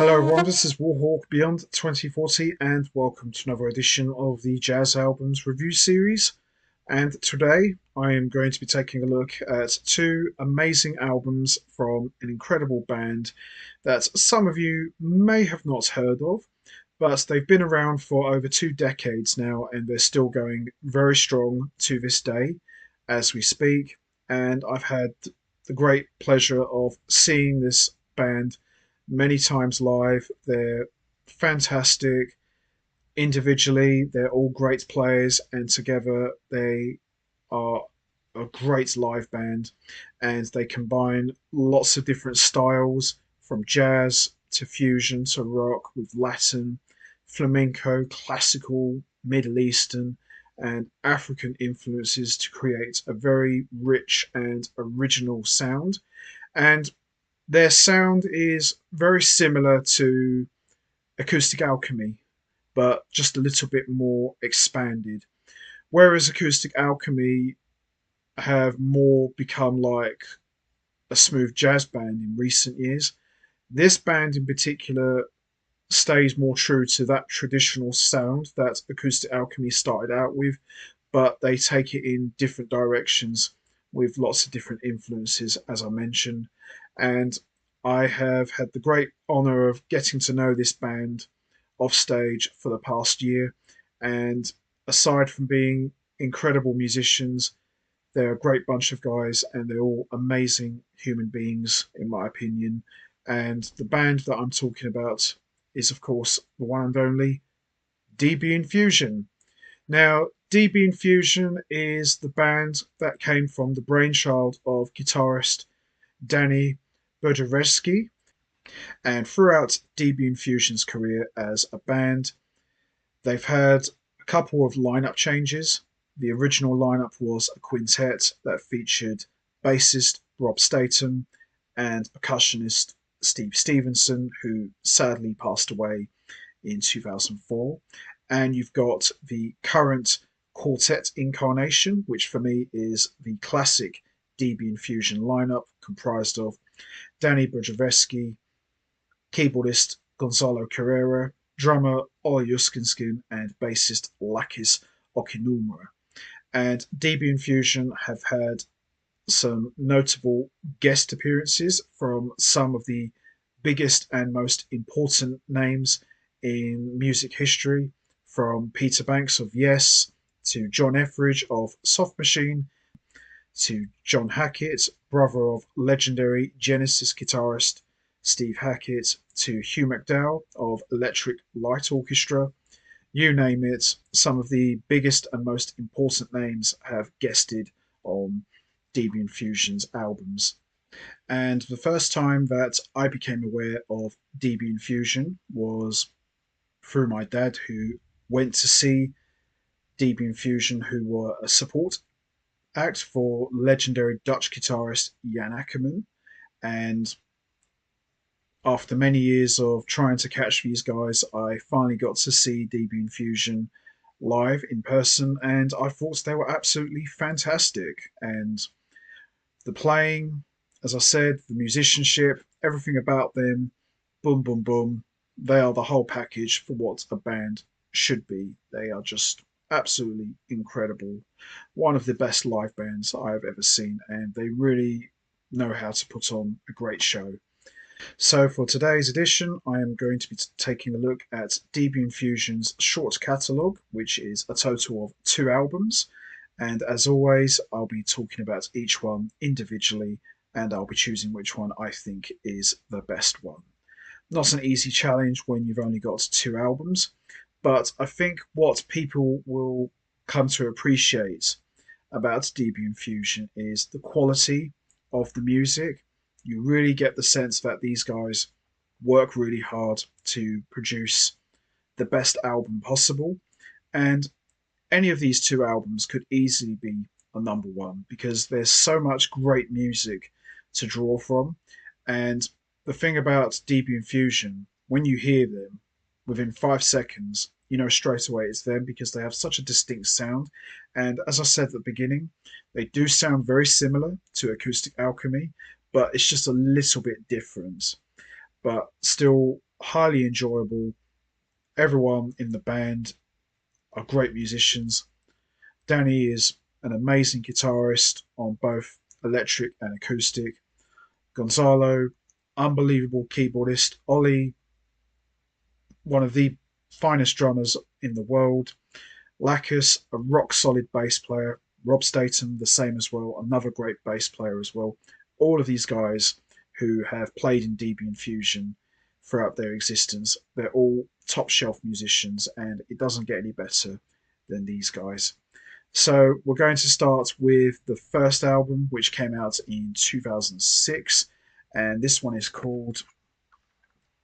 Hello everyone, this is Warhawk Beyond 2040 and welcome to another edition of the Jazz Albums Review Series. And today I am going to be taking a look at two amazing albums from an incredible band that some of you may have not heard of, but they've been around for over 2 decades now and they're still going very strong to this day as we speak. And I've had the great pleasure of seeing this band many times live. They're fantastic individually, they're all great players, and together they are a great live band. And they combine lots of different styles from jazz to fusion to rock with Latin, flamenco, classical, Middle Eastern, and African influences to create a very rich and original sound. And their sound is very similar to Acoustic Alchemy, but just a little bit more expanded. Whereas Acoustic Alchemy have more become like a smooth jazz band in recent years, this band in particular stays more true to that traditional sound that Acoustic Alchemy started out with, but they take it in different directions with lots of different influences, as I mentioned. And I have had the great honor of getting to know this band off stage for the past year. And aside from being incredible musicians, they're a great bunch of guys and they're all amazing human beings, in my opinion. And the band that I'm talking about is, of course, the one and only DB-Infusion. Now, DB-Infusion is the band that came from the brainchild of guitarist Danny Berdichevsky, and throughout DB-Infusion's career as a band, they've had a couple of lineup changes. The original lineup was a quintet that featured bassist Rob Statham and percussionist Steve Stephenson, who sadly passed away in 2004. And you've got the current quartet incarnation, which for me is the classic DB-Infusion lineup, comprised of Danny Berdichevsky, keyboardist Gonzalo Carerra, drummer Ollie Usiskin, and bassist Lakis Economu. And DB-Infusion have had some notable guest appearances from some of the biggest and most important names in music history, from Peter Banks of Yes to John Etheridge of Soft Machine to John Hackett, brother of legendary Genesis guitarist Steve Hackett, to Hugh McDowell of Electric Light Orchestra. You name it, some of the biggest and most important names have guested on DB-Infusion's albums. And the first time that I became aware of DB-Infusion was through my dad, who went to see DB-Infusion, who were a support act for legendary Dutch guitarist Jan Akkerman. And after many years of trying to catch these guys, I finally got to see DB-Infusion live in person, and I thought they were absolutely fantastic. And the playing, as I said, the musicianship, everything about them, boom, boom, boom. They are the whole package for what a band should be. They are just absolutely incredible. One of the best live bands I have ever seen, and they really know how to put on a great show. So for today's edition, I am going to be taking a look at DB-Infusion's short catalogue, which is a total of 2 albums. And as always, I'll be talking about each one individually, and I'll be choosing which one I think is the best one. Not an easy challenge when you've only got 2 albums, but I think what people will come to appreciate about DB-Infusion is the quality of the music. You really get the sense that these guys work really hard to produce the best album possible. And any of these 2 albums could easily be a number one because there's so much great music to draw from. And the thing about DB-Infusion, when you hear them, within 5 seconds, you know straight away it's them because they have such a distinct sound. And as I said at the beginning, they do sound very similar to Acoustic Alchemy, but it's just a little bit different. But still, highly enjoyable. Everyone in the band are great musicians. Danny is an amazing guitarist on both electric and acoustic. Gonzalo, unbelievable keyboardist. Ollie, one of the finest drummers in the world. Lakis, a rock solid bass player. Rob Statham, the same as well, another great bass player as well. All of these guys who have played in DB-Infusion throughout their existence, they're all top shelf musicians, and it doesn't get any better than these guys. So we're going to start with the first album, which came out in 2006, and this one is called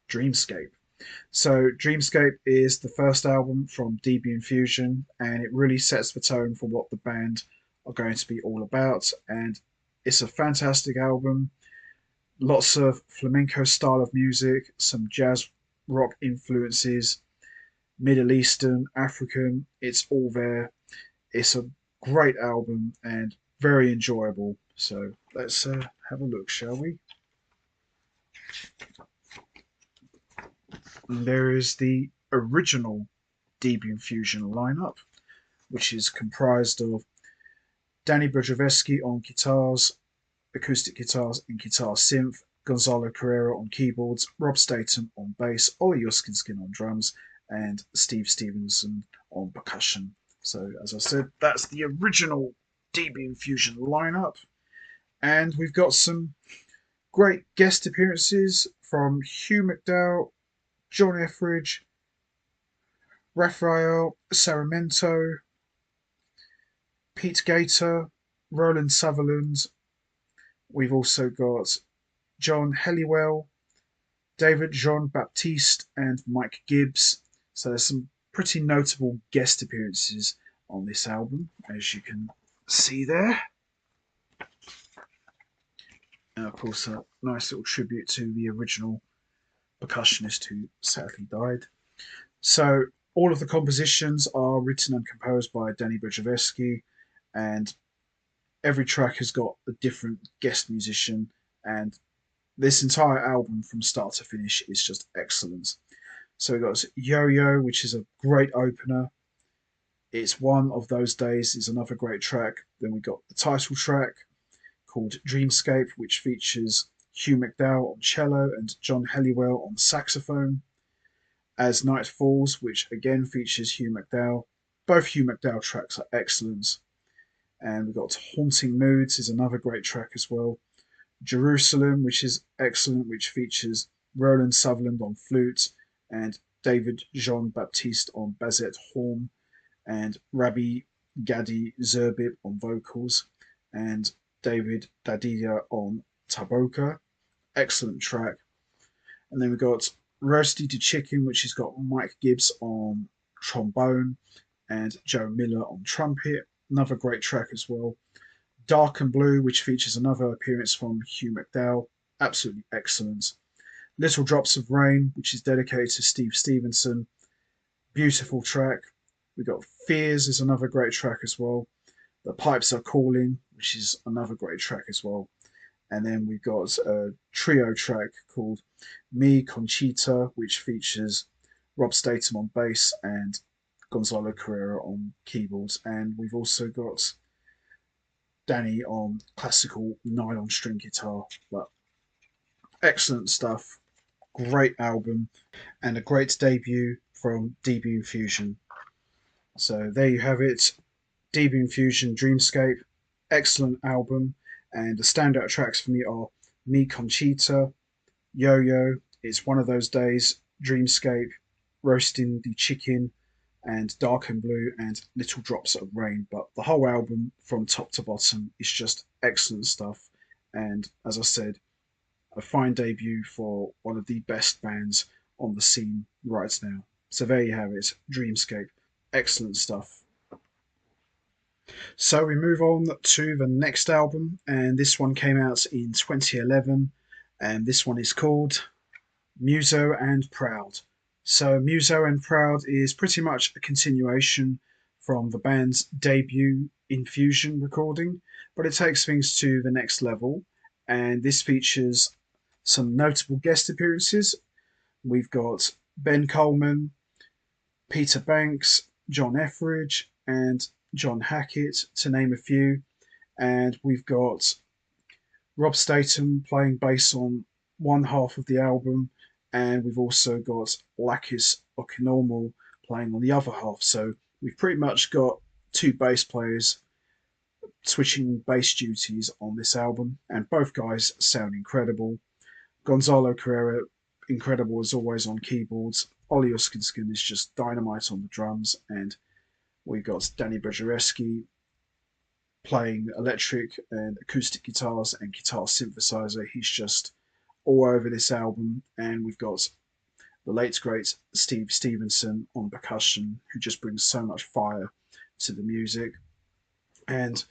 Dreamscape. So Dreamscape is the first album from DB-Infusion, and it really sets the tone for what the band are going to be all about. And it's a fantastic album. Lots of flamenco style of music, some jazz rock influences, Middle Eastern, African. It's all there. It's a great album and very enjoyable. So let's have a look, shall we? And there is the original DB-Infusion lineup, which is comprised of Danny Berdichevsky on guitars, acoustic guitars and guitar synth, Gonzalo Carerra on keyboards, Rob Statham on bass, Ollie Usiskin on drums, and Steve Stephenson on percussion. So, as I said, that's the original DB-Infusion lineup. And we've got some great guest appearances from Hugh McDowell, John Etheridge, Raphael Sarmiento, Pete Gator, Roland Sutherland. We've also got John Helliwell, David Jean Baptiste, and Mike Gibbs. So there's some pretty notable guest appearances on this album, as you can see there. And of course, a nice little tribute to the original percussionist who sadly died. So all of the compositions are written and composed by Danny Berdichevsky, and every track has got a different guest musician, and this entire album from start to finish is just excellent. So we've got Yo-Yo, which is a great opener. It's One of Those Days is another great track. Then we got the title track called Dreamscape, which features Hugh McDowell on cello and John Helliwell on saxophone. As Night Falls, which again features Hugh McDowell. Both Hugh McDowell tracks are excellent. And we've got Haunting Moods is another great track as well. Jerusalem, which is excellent, which features Roland Sutherland on flute and David Jean Baptiste on basset horn and Rabbi Gadi Zerbib on vocals and David Dadidia on taboka. Excellent track. And then we've got Roasty to Chicken, which has got Mike Gibbs on trombone and Joe Miller on trumpet. Another great track as well. Dark and Blue, which features another appearance from Hugh McDowell. Absolutely excellent. Little Drops of Rain, which is dedicated to Steve Stephenson. Beautiful track. We've got Fears is another great track as well. The Pipes Are Calling, which is another great track as well. And then we've got a trio track called Me Conchita, which features Rob Statham on bass and Gonzalo Carerra on keyboards. And we've also got Danny on classical nylon string guitar. But excellent stuff. Great album and a great debut from DB-Infusion. So there you have it. DB-Infusion Dreamscape. Excellent album. And the standout tracks for me are Me Conchita, Yo-Yo, It's One of Those Days, Dreamscape, Roasting the Chicken, and Dark and Blue, and Little Drops of Rain. But the whole album from top to bottom is just excellent stuff. And as I said, a fine debut for one of the best bands on the scene right now. So there you have it, Dreamscape. Excellent stuff. So we move on to the next album, and this one came out in 2011, and this one is called Muso and Proud. So Muso and Proud is pretty much a continuation from the band's debut Infusion recording, but it takes things to the next level, and this features some notable guest appearances. We've got Ben Coleman, Peter Banks, John Etheridge, and John Hackett, to name a few. And we've got Rob Statham playing bass on one half of the album, and we've also got Lakis Economu playing on the other half. So we've pretty much got two bass players switching bass duties on this album, and both guys sound incredible. Gonzalo Carerra, incredible as always on keyboards. Ollie Usiskin is just dynamite on the drums, and we've got Danny Berdichevsky playing electric and acoustic guitars and guitar synthesizer. He's just all over this album. And we've got the late great Steve Stephenson on percussion, who just brings so much fire to the music. And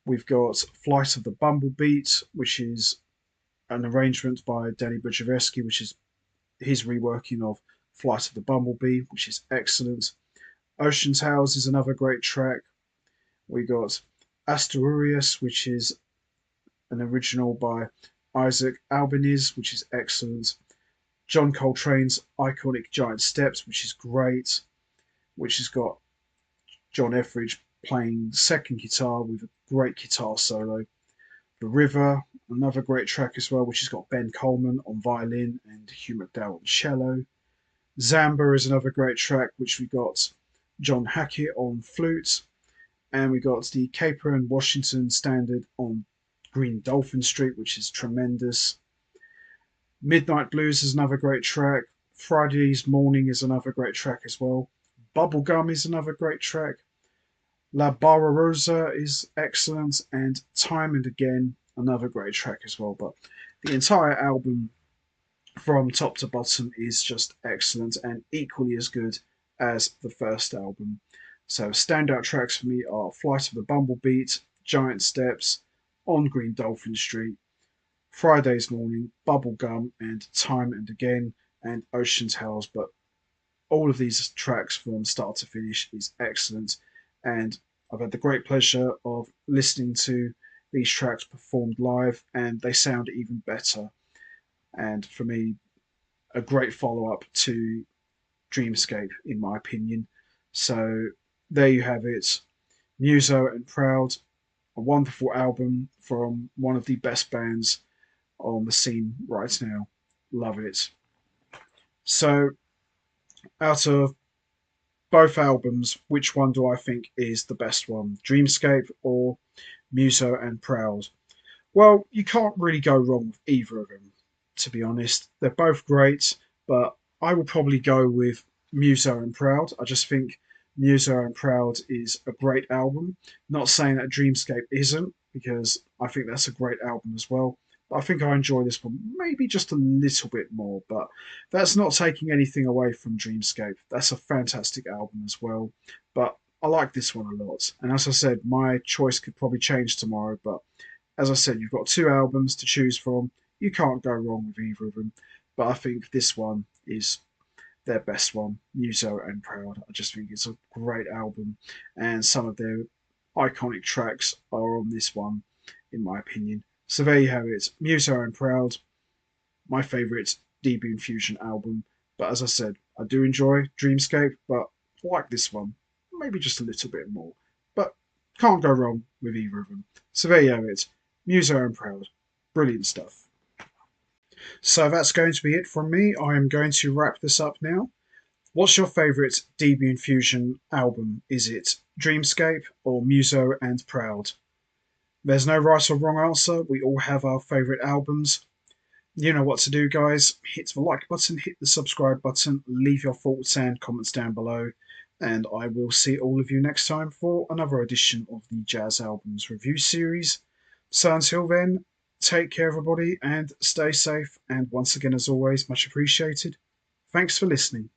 we've got Flight of the Bumblebee, which is an arrangement by Danny Berdichevsky, which is his reworking of Flight of the Bumblebee, which is excellent. Ocean's House is another great track. We got Asturias, which is an original by Isaac Albeniz, which is excellent. John Coltrane's iconic Giant Steps, which is great, which has got John Etheridge playing second guitar with a great guitar solo. The River, another great track as well, which has got Ben Coleman on violin and Hugh McDowell on cello. Zamba is another great track, which we got John Hackett on flute, and we got the Caper and Washington Standard on Green Dolphin Street, which is tremendous. Midnight Blues is another great track. Friday's Morning is another great track as well. Bubblegum is another great track. La Barbarossa is excellent, and Time and Again, another great track as well. But the entire album from top to bottom is just excellent and equally as good as the first album. So standout tracks for me are Flight of the Bumblebee, Giant Steps, On Green Dolphin Street, Friday's Morning, Bubblegum, and Time and Again, and Ocean's House. But all of these tracks from start to finish is excellent, and I've had the great pleasure of listening to these tracks performed live, and they sound even better. And for me, a great follow up to Dreamscape, in my opinion. So there you have it. Muso and Proud, a wonderful album from one of the best bands on the scene right now. Love it. So, out of both albums, which one do I think is the best one? Dreamscape or Muso and Proud? Well, you can't really go wrong with either of them, to be honest. They're both great, but I will probably go with Muso and Proud. I just think Muso and Proud is a great album. Not saying that Dreamscape isn't, because I think that's a great album as well. But I think I enjoy this one maybe just a little bit more. But that's not taking anything away from Dreamscape. That's a fantastic album as well. But I like this one a lot. And as I said, my choice could probably change tomorrow. But as I said, you've got two albums to choose from. You can't go wrong with either of them. But I think this one is their best one, Muso and Proud. I just think it's a great album, and some of their iconic tracks are on this one, in my opinion. So there you have it, Muso and Proud, my favourite DB-Infusion album. But as I said, I do enjoy Dreamscape, but I like this one, maybe just a little bit more. But can't go wrong with either of them. So there you have it, Muso and Proud. Brilliant stuff. So that's going to be it from me. I am going to wrap this up now. What's your favourite DB-Infusion album? Is it Dreamscape or Muso and Proud? There's no right or wrong answer. We all have our favourite albums. You know what to do, guys. Hit the like button, hit the subscribe button, leave your thoughts and comments down below. And I will see all of you next time for another edition of the Jazz Albums Review Series. So until then, take care, everybody, and stay safe. And once again, as always, much appreciated. Thanks for listening.